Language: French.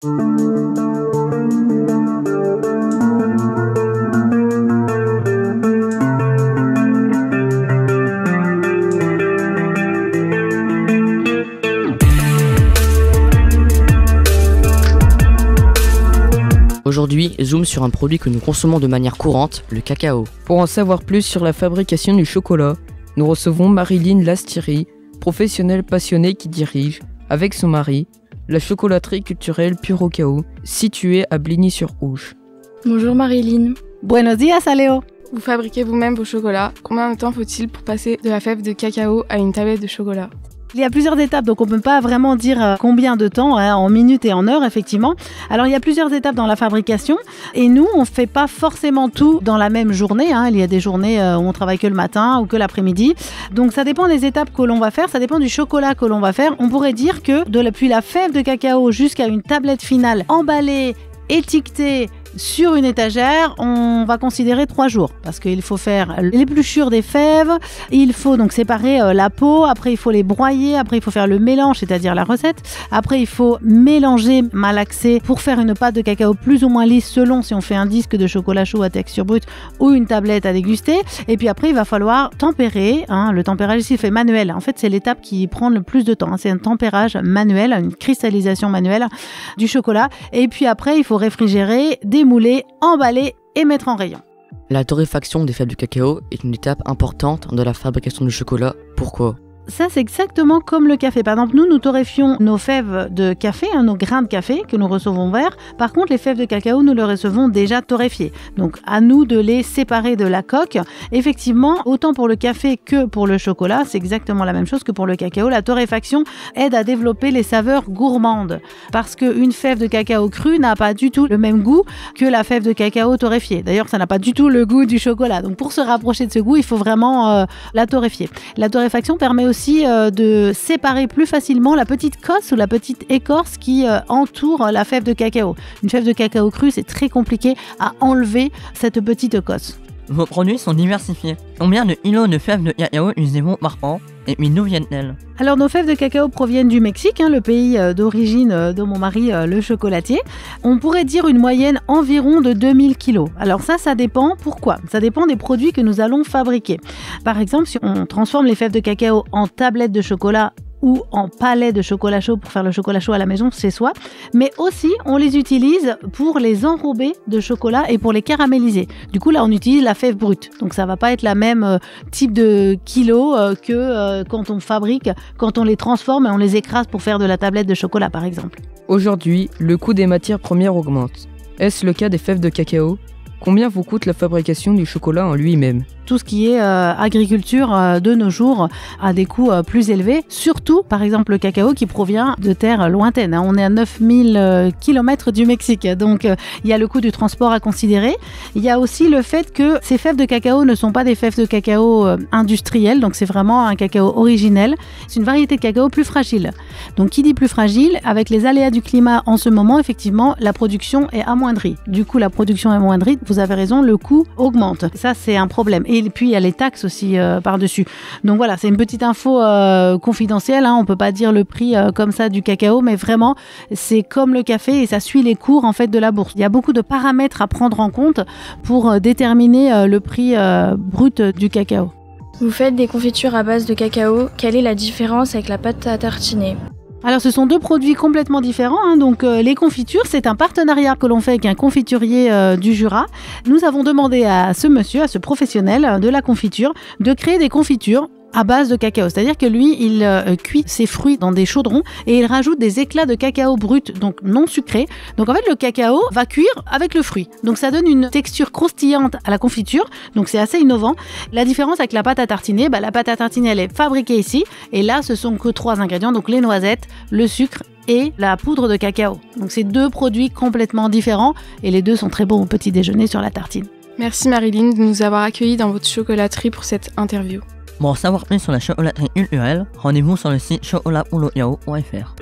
Aujourd'hui, zoom sur un produit que nous consommons de manière courante, le cacao. Pour en savoir plus sur la fabrication du chocolat, nous recevons Marilyn Lastiri, professionnelle passionnée qui dirige, avec son mari, la chocolaterie culturelle Pur au Cacao, située à Bligny-sur-Ouche. Bonjour Marilyn. Buenos días, Aléo. Vous fabriquez vous-même vos chocolats. Combien de temps faut-il pour passer de la fève de cacao à une tablette de chocolat ? Il y a plusieurs étapes, donc on ne peut pas vraiment dire combien de temps, en minutes et en heures, effectivement. Alors, il y a plusieurs étapes dans la fabrication. Et nous, on ne fait pas forcément tout dans la même journée. Il y a des journées où on travaille que le matin ou que l'après-midi. Donc, ça dépend des étapes que l'on va faire. Ça dépend du chocolat que l'on va faire. On pourrait dire que depuis la fève de cacao jusqu'à une tablette finale emballée, étiquetée, sur une étagère, on va considérer 3 jours parce qu'il faut faire l'épluchure des fèves, il faut donc séparer la peau, après il faut les broyer, après il faut faire le mélange, c'est-à-dire la recette, après il faut mélanger, malaxer pour faire une pâte de cacao plus ou moins lisse selon si on fait un disque de chocolat chaud à texture brute ou une tablette à déguster, et puis après il va falloir tempérer, le tempérage ici fait manuel, en fait c'est l'étape qui prend le plus de temps, c'est un tempérage manuel, une cristallisation manuelle du chocolat, et puis après il faut réfrigérer, démouler, emballer et mettre en rayon. La torréfaction des fèves de cacao est une étape importante de la fabrication du chocolat. Pourquoi ? Ça, c'est exactement comme le café. Par exemple, nous torréfions nos fèves de café, nos grains de café que nous recevons verts. Par contre, les fèves de cacao, nous les recevons déjà torréfiées. Donc, à nous de les séparer de la coque. Effectivement, autant pour le café que pour le chocolat, c'est exactement la même chose que pour le cacao. La torréfaction aide à développer les saveurs gourmandes. Parce qu'une fève de cacao crue n'a pas du tout le même goût que la fève de cacao torréfiée. D'ailleurs, ça n'a pas du tout le goût du chocolat. Donc, pour se rapprocher de ce goût, il faut vraiment la torréfier. La torréfaction permet aussi de séparer plus facilement la petite cosse ou la petite écorce qui entoure la fève de cacao. Une fève de cacao crue, c'est très compliqué à enlever cette petite cosse. Vos produits sont diversifiés. Combien de kilos de fèves de cacao utilisez-vous par an et puis d'où viennent-elles ? Alors nos fèves de cacao proviennent du Mexique, le pays d'origine de mon mari, le chocolatier. On pourrait dire une moyenne environ de 2000 kilos. Alors ça dépend. Pourquoi ? Ça dépend des produits que nous allons fabriquer. Par exemple, si on transforme les fèves de cacao en tablettes de chocolat ou en palets de chocolat chaud pour faire le chocolat chaud à la maison, c'est soit. Mais aussi, on les utilise pour les enrober de chocolat et pour les caraméliser. Du coup, là, on utilise la fève brute. Donc, ça va pas être la même type de kilos que quand on fabrique, quand on les transforme et on les écrase pour faire de la tablette de chocolat, par exemple. Aujourd'hui, le coût des matières premières augmente. Est-ce le cas des fèves de cacao ? Combien vous coûte la fabrication du chocolat en lui-même ? Tout ce qui est agriculture de nos jours a des coûts plus élevés, surtout par exemple le cacao qui provient de terres lointaines. On est à 9000 km du Mexique, donc il y a le coût du transport à considérer. Il y a aussi le fait que ces fèves de cacao ne sont pas des fèves de cacao industrielles, donc c'est vraiment un cacao originel. C'est une variété de cacao plus fragile. Donc qui dit plus fragile, avec les aléas du climat en ce moment, effectivement, la production est amoindrie. Du coup, la production est amoindrie, vous avez raison, le coût augmente. Ça, c'est un problème. Et puis, il y a les taxes aussi par-dessus. Donc voilà, c'est une petite info confidentielle. On ne peut pas dire le prix comme ça du cacao, mais vraiment, c'est comme le café et ça suit les cours en fait de la bourse. Il y a beaucoup de paramètres à prendre en compte pour déterminer le prix brut du cacao. Vous faites des confitures à base de cacao. Quelle est la différence avec la pâte à tartiner ? Alors ce sont deux produits complètement différents. Donc les confitures, c'est un partenariat que l'on fait avec un confiturier du Jura. Nous avons demandé à ce monsieur, à ce professionnel de la confiture, de créer des confitures à base de cacao. C'est-à-dire que lui, il cuit ses fruits dans des chaudrons et il rajoute des éclats de cacao brut, donc non sucrés. Donc en fait, le cacao va cuire avec le fruit. Donc ça donne une texture croustillante à la confiture. Donc c'est assez innovant. La différence avec la pâte à tartiner, la pâte à tartiner, elle est fabriquée ici. Et là, ce sont que 3 ingrédients. Donc les noisettes, le sucre et la poudre de cacao. Donc c'est 2 produits complètement différents et les 2 sont très bons au petit déjeuner sur la tartine. Merci Marilyn de nous avoir accueillis dans votre chocolaterie pour cette interview. Pour en savoir plus sur la chocolaterie culturelle, rendez-vous sur le site chocolatpourlecacao.fr.